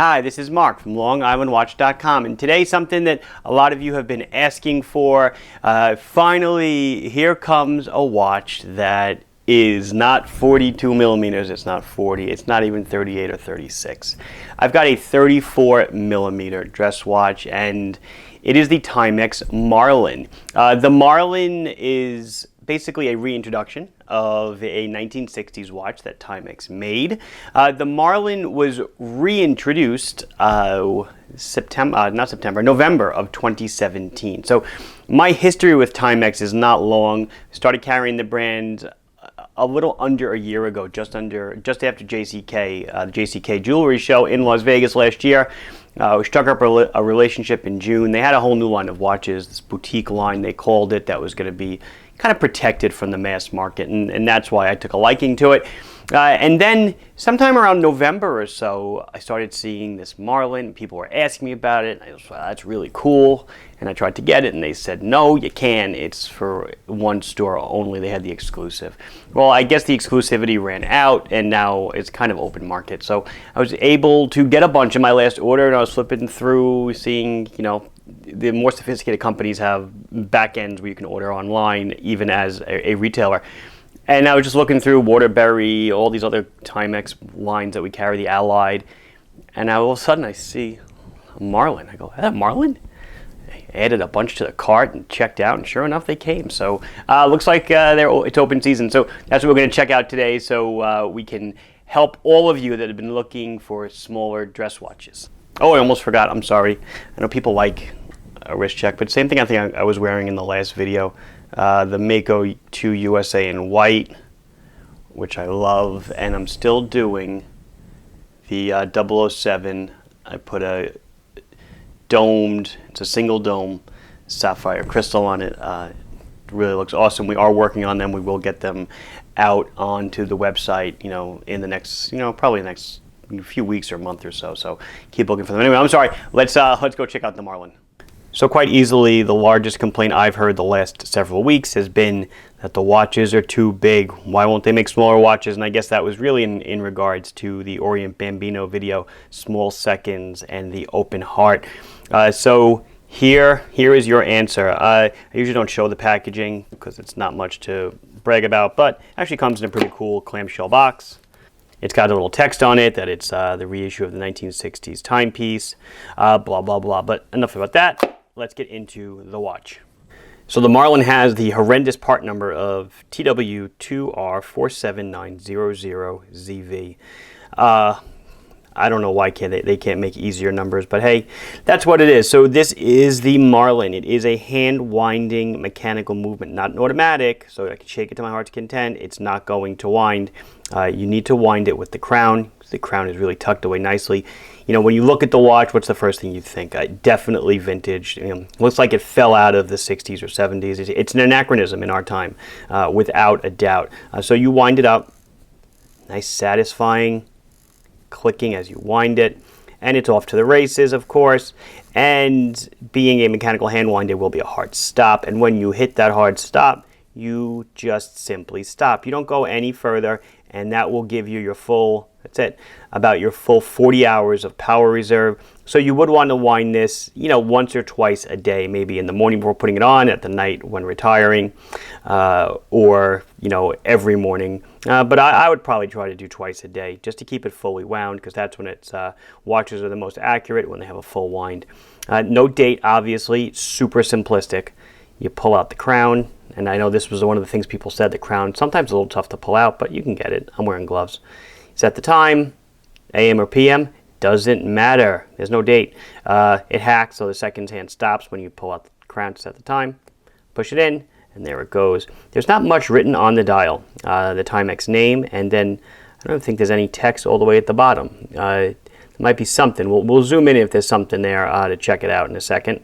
Hi, this is Mark from LongIslandWatch.com, and today something that a lot of you have been asking for. Finally, here comes a watch that is not 42 millimeters, it's not 40, it's not even 38 or 36. I've got a 34 millimeter dress watch, and it is the Timex Marlin. The Marlin is basically a reintroduction of a 1960s watch that Timex made. The Marlin was reintroduced November of 2017. So my history with Timex is not long. Started carrying the brand a little under a year ago, just after JCK, the JCK Jewelry Show in Las Vegas last year. We struck up a relationship in June. They had a whole new line of watches, this boutique line they called it, that was going to be kind of protected from the mass market, and that's why I took a liking to it. And then sometime around November or so, I started seeing this Marlin. People were asking me about it. I was, well, that's really cool. And I tried to get it, and they said, no, you can. It's for one store only. They had the exclusive. Well, I guess the exclusivity ran out, and now it's kind of open market. So I was able to get a bunch in my last order, and I was flipping through, seeing, you know, the more sophisticated companies have back ends where you can order online, even as a retailer. And I was just looking through Waterbury, all these other Timex lines that we carry, the Allied, and all of a sudden I see a Marlin. I go, is that Marlin? I added a bunch to the cart and checked out, and sure enough, they came. So looks like it's open season. So that's what we're going to check out today, so we can help all of you that have been looking for smaller dress watches. Oh, I almost forgot. I'm sorry. I know people like a wrist check, but same thing I think I was wearing in the last video. The Mako 2 USA in white, which I love, and I'm still doing the 007. I put a domed, it's a single dome sapphire crystal on it. It really looks awesome. We are working on them. We will get them out onto the website, you know, in the next, probably the next few weeks or month or so. So keep looking for them. Anyway, I'm sorry. Let's go check out the Marlin. So quite easily, the largest complaint I've heard the last several weeks has been that the watches are too big. Why won't they make smaller watches? And I guess that was really in regards to the Orient Bambino video, Small Seconds, and the Open Heart. So here is your answer. I usually don't show the packaging because it's not much to brag about, but it actually comes in a pretty cool clamshell box. It's got a little text on it that it's the reissue of the 1960s timepiece, blah, blah, blah. But enough about that. Let's get into the watch. So the Marlin has the horrendous part number of TW2R47900ZV. I don't know why they can't make easier numbers, but hey, that's what it is. So this is the Marlin. It is a hand-winding mechanical movement, not an automatic, so I can shake it to my heart's content. It's not going to wind. You need to wind it with the crown. The crown is really tucked away nicely. You know, when you look at the watch, what's the first thing you think? Definitely vintage. Looks like it fell out of the 60s or 70s. It's an anachronism in our time, without a doubt. So you wind it up. Nice, satisfying clicking as you wind it. And it's off to the races, of course. And being a mechanical hand wind, it will be a hard stop. And when you hit that hard stop, you just simply stop. You don't go any further, and that will give you your full, that's it, about your full 40 hours of power reserve. So you would want to wind this, once or twice a day, maybe in the morning before putting it on, at the night when retiring, or, every morning. But I would probably try to do twice a day just to keep it fully wound, because that's when its watches are the most accurate, when they have a full wind. No date, obviously, super simplistic. You pull out the crown. And I know this was one of the things people said, the crown, sometimes a little tough to pull out, but you can get it. I'm wearing gloves. Set the time, AM or PM, doesn't matter. There's no date. It hacks, so the seconds hand stops when you pull out the crown to set the time. Push it in, and there it goes. There's not much written on the dial. The Timex name, and then I don't think there's any text all the way at the bottom. There might be something. We'll zoom in if there's something there to check it out in a second.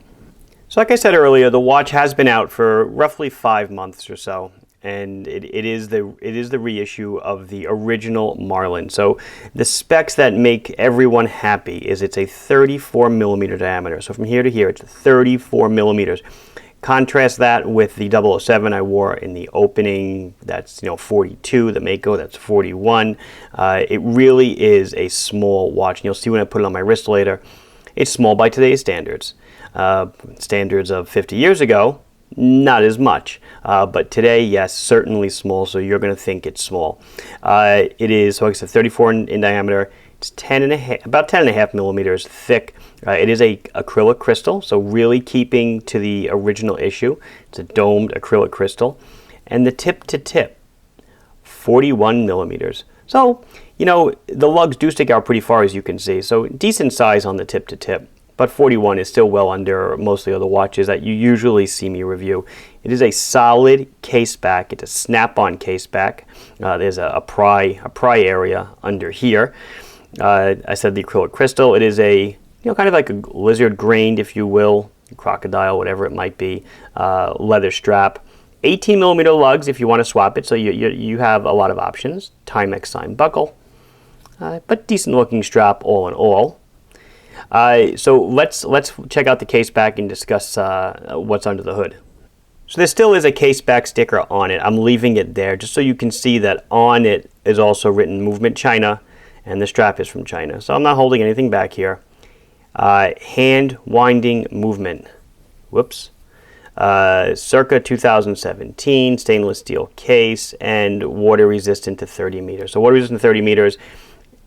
So like I said earlier, the watch has been out for roughly 5 months or so, and it is the reissue of the original Marlin. So the specs that make everyone happy is it's a 34 millimeter diameter. So from here to here, it's 34 millimeters. Contrast that with the 007 I wore in the opening. That's 42. The Mako, that's 41. It really is a small watch, and you'll see when I put it on my wrist later. It's small by today's standards. Standards of 50 years ago, not as much. But today, yes, certainly small, so you're going to think it's small. It is, so like I said, 34 in diameter. It's about 10.5 millimeters thick. It is a acrylic crystal, so really keeping to the original issue. It's a domed acrylic crystal. And the tip to tip, 41 millimeters. So, the lugs do stick out pretty far, as you can see. So decent size on the tip to tip. But 41 is still well under most of the other watches that you usually see me review. It is a solid case back. It's a snap-on case back. There's a pry area under here. I said the acrylic crystal. It is a kind of like a lizard grained, if you will, crocodile, whatever it might be, leather strap. 18 millimeter lugs if you want to swap it, so you have a lot of options. Timex signed buckle, but decent looking strap all in all. So let's check out the case back and discuss what's under the hood. So there still is a case back sticker on it. I'm leaving it there just so you can see that on it is also written Movement China, and the strap is from China. So I'm not holding anything back here. Hand winding movement. Whoops. Circa 2017, stainless steel case, and water resistant to 30 meters. So water resistant to 30 meters,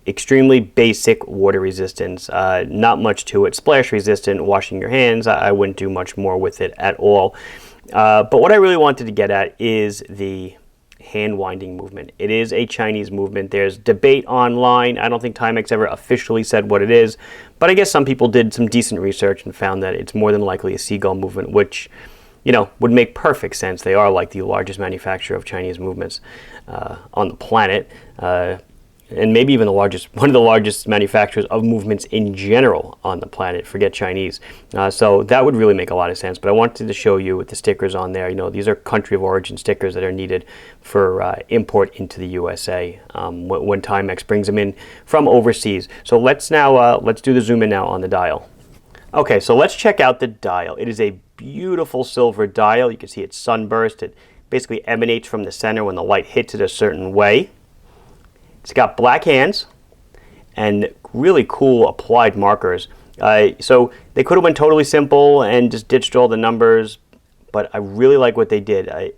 extremely basic water resistance. Not much to it. Splash resistant, washing your hands. I wouldn't do much more with it at all. But what I really wanted to get at is the hand winding movement. It is a Chinese movement. There's debate online. I don't think Timex ever officially said what it is, but I guess some people did some decent research and found that it's more than likely a seagull movement, which would make perfect sense. They are like the largest manufacturer of Chinese movements on the planet, and maybe even one of the largest manufacturers of movements in general on the planet. Forget Chinese. So that would really make a lot of sense. But I wanted to show you with the stickers on there. These are country of origin stickers that are needed for import into the USA when Timex brings them in from overseas. So let's do the zoom in now on the dial. Okay, so let's check out the dial. It is a beautiful silver dial. You can see it's sunburst. It basically emanates from the center when the light hits it a certain way. It's got black hands and really cool applied markers. So they could have been totally simple and just ditched all the numbers, but I really like what they did. I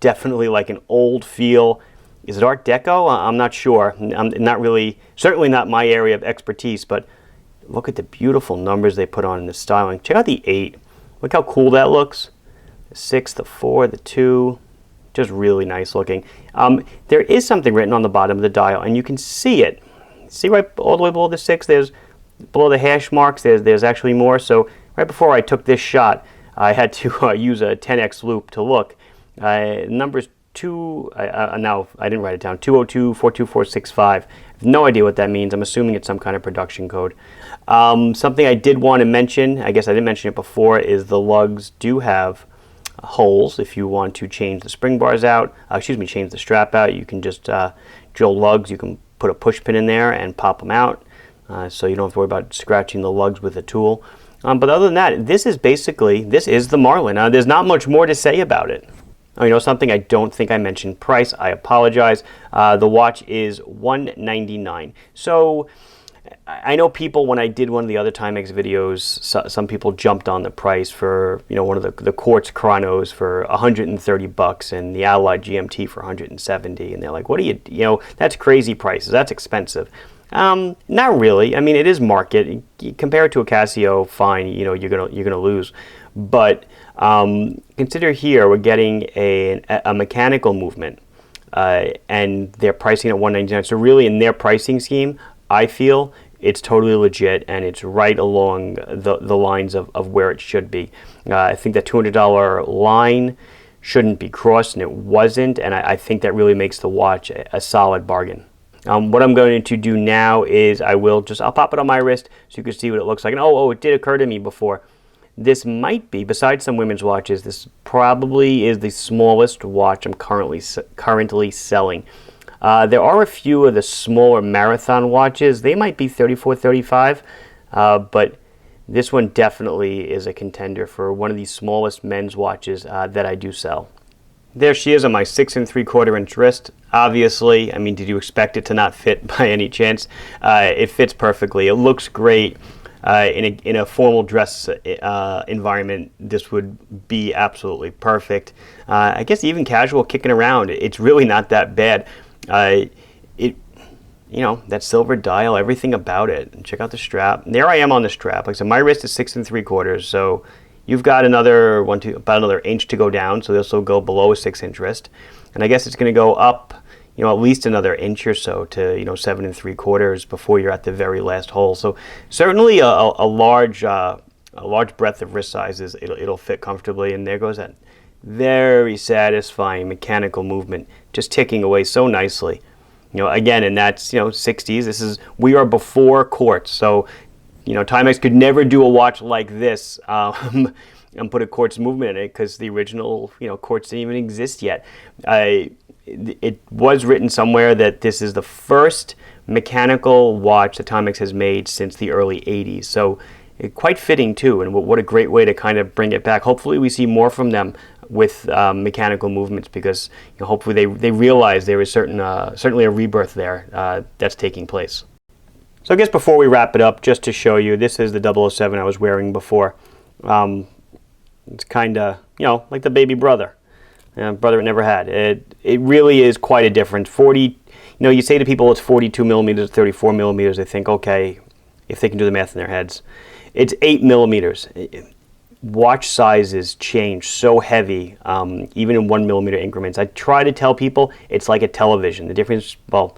definitely like an old feel. Is it Art Deco? I'm not sure. I'm not really, certainly not my area of expertise, but look at the beautiful numbers they put on in the styling. Check out the 8. Look how cool that looks. The 6, the 4, the 2. Just really nice looking. There is something written on the bottom of the dial, and you can see it. See right all the way below the 6, there's below the hash marks, there's actually more. So right before I took this shot, I had to use a 10x loop to look. Numbers 2, now I didn't write it down, 202-42465. I have no idea what that means. I'm assuming it's some kind of production code. Something I did want to mention, I guess I didn't mention it before, is the lugs do have holes if you want to change the spring bars out, change the strap out. You can just drill lugs. You can put a push pin in there and pop them out, so you don't have to worry about scratching the lugs with a tool. But other than that, this is the Marlin. There's not much more to say about it. Something I don't think I mentioned, price, I apologize. The watch is $199. So I know people, when I did one of the other Timex videos, some people jumped on the price for, one of the quartz chronos for $130 and the Allied GMT for $170, and they're like, what do you, that's crazy prices, that's expensive. Not really. I mean, it is market. Compare it to a Casio, fine, you're gonna lose. But consider here we're getting a mechanical movement, and they're pricing at $199. So really, in their pricing scheme, I feel it's totally legit, and it's right along the lines of where it should be. I think that $200 line shouldn't be crossed, and it wasn't, and I think that really makes the watch a solid bargain. What I'm going to do now is I'll pop it on my wrist so you can see what it looks like. And it did occur to me before. This might be, besides some women's watches, this probably is the smallest watch I'm currently selling. There are a few of the smaller marathon watches. They might be 34, 35, but this one definitely is a contender for one of the smallest men's watches that I do sell. There she is on my 6 3/4 inch wrist. Obviously, I mean, did you expect it to not fit by any chance? It fits perfectly. It looks great. In a formal dress environment, this would be absolutely perfect. I guess even casual kicking around, it's really not that bad. That silver dial, everything about it. And check out the strap. And there I am on the strap. Like I said, my wrist is 6 3/4, so you've got about another inch to go down. So this will go below a 6-inch wrist, and I guess it's going to go up, at least another inch or so to 7 3/4 before you're at the very last hole. So certainly a large breadth of wrist sizes. It'll fit comfortably, and there goes that very satisfying mechanical movement, just ticking away so nicely. Again, and that's 60s. We are before quartz, so Timex could never do a watch like this and put a quartz movement in it, because the original quartz didn't even exist yet. It was written somewhere that this is the first mechanical watch that Timex has made since the early 80s. So quite fitting too, and what a great way to kind of bring it back. Hopefully we see more from them with mechanical movements, because hopefully they realize there is certainly a rebirth there that's taking place. So I guess before we wrap it up, just to show you, this is the 007 I was wearing before. It's kind of like the baby brother. Brother it never had. It really is quite a difference. You say to people it's 42 millimeters, 34 millimeters, they think, okay, if they can do the math in their heads. It's 8 millimeters. Watch sizes change so heavy, even in 1 millimeter increments. I try to tell people it's like a television. The difference, well,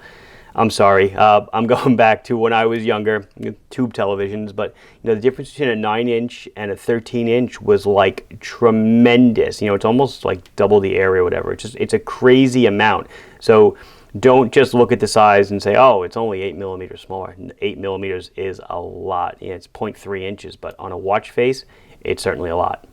I'm sorry, I'm going back to when I was younger, tube televisions, but the difference between a 9-inch and a 13-inch was like tremendous. It's almost like double the area or whatever. It's a crazy amount. So don't just look at the size and say, oh, it's only 8 millimeters smaller. 8 millimeters is a lot. It's 0.3 inches, but on a watch face, it's certainly a lot.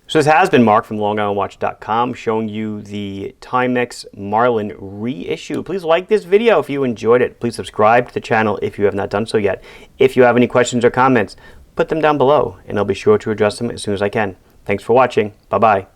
So this has been Mark from LongIslandWatch.com showing you the Timex Marlin Reissue. Please like this video if you enjoyed it. Please subscribe to the channel if you have not done so yet. If you have any questions or comments, put them down below, and I'll be sure to address them as soon as I can. Thanks for watching. Bye-bye.